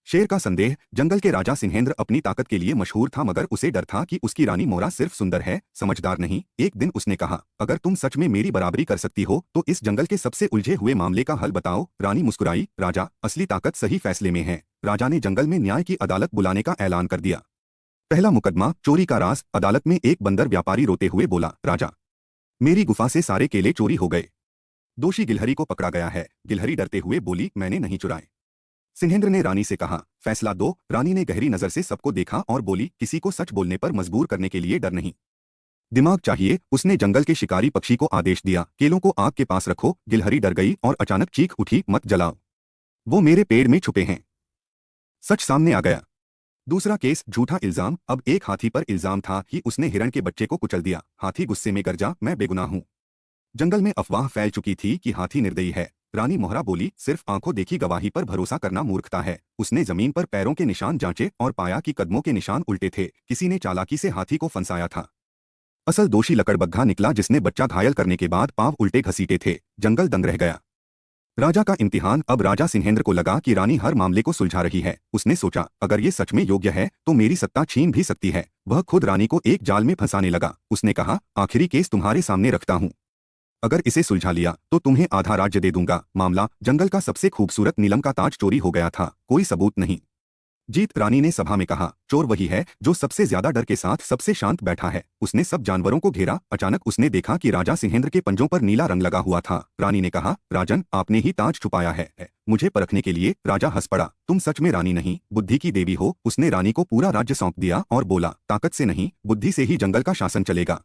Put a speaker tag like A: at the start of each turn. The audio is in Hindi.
A: शेर का संदेह। जंगल के राजा सिंहेंद्र अपनी ताकत के लिए मशहूर था, मगर उसे डर था कि उसकी रानी मोरा सिर्फ सुंदर है, समझदार नहीं। एक दिन उसने कहा, अगर तुम सच में मेरी बराबरी कर सकती हो तो इस जंगल के सबसे उलझे हुए मामले का हल बताओ। रानी मुस्कुराई, राजा, असली ताकत सही फैसले में है। राजा ने जंगल में न्याय की अदालत बुलाने का ऐलान कर दिया। पहला मुकदमा, चोरी का राज। अदालत में एक बंदर व्यापारी रोते हुए बोला, राजा, मेरी गुफा से सारे केले चोरी हो गए। दोषी गिलहरी को पकड़ा गया है। गिलहरी डरते हुए बोली, मैंने नहीं चुराए। सिंहेंद्र ने रानी से कहा, फैसला दो। रानी ने गहरी नजर से सबको देखा और बोली, किसी को सच बोलने पर मजबूर करने के लिए डर नहीं, दिमाग चाहिए। उसने जंगल के शिकारी पक्षी को आदेश दिया, केलों को आग के पास रखो। गिलहरी डर गई और अचानक चीख उठी, मत जलाओ, वो मेरे पेड़ में छुपे हैं। सच सामने आ गया। दूसरा केस, झूठा इल्जाम। अब एक हाथी पर इल्जाम था कि उसने हिरण के बच्चे को कुचल दिया। हाथी गुस्से में गरजा, मैं बेगुनाह हूं। जंगल में अफवाह फैल चुकी थी कि हाथी निर्दयी है। रानी मोहरा बोली, सिर्फ आंखों देखी गवाही पर भरोसा करना मूर्खता है। उसने जमीन पर पैरों के निशान जांचे और पाया कि कदमों के निशान उल्टे थे। किसी ने चालाकी से हाथी को फंसाया था। असल दोषी लकड़बग्घा निकला, जिसने बच्चा घायल करने के बाद पांव उल्टे घसीटे थे। जंगल दंग रह गया। राजा का इम्तिहान। अब राजा सिंहेंद्र को लगा कि रानी हर मामले को सुलझा रही है। उसने सोचा, अगर ये सच में योग्य है तो मेरी सत्ता छीन भी सकती है। वह खुद रानी को एक जाल में फंसाने लगा। उसने कहा, आखिरी केस तुम्हारे सामने रखता हूं। अगर इसे सुलझा लिया तो तुम्हें आधा राज्य दे दूंगा। मामला, जंगल का सबसे खूबसूरत नीलम का ताज चोरी हो गया था, कोई सबूत नहीं। जीत। रानी ने सभा में कहा, चोर वही है जो सबसे ज्यादा डर के साथ सबसे शांत बैठा है। उसने सब जानवरों को घेरा। अचानक उसने देखा कि राजा सिंहेंद्र के पंजों पर नीला रंग लगा हुआ था। रानी ने कहा, राजन, आपने ही ताज छुपाया है। मुझे परखने के लिए। राजा हंस पड़ा, तुम सच में रानी नहीं, बुद्धि की देवी हो। उसने रानी को पूरा राज्य सौंप दिया और बोला, ताकत से नहीं, बुद्धि से ही जंगल का शासन चलेगा।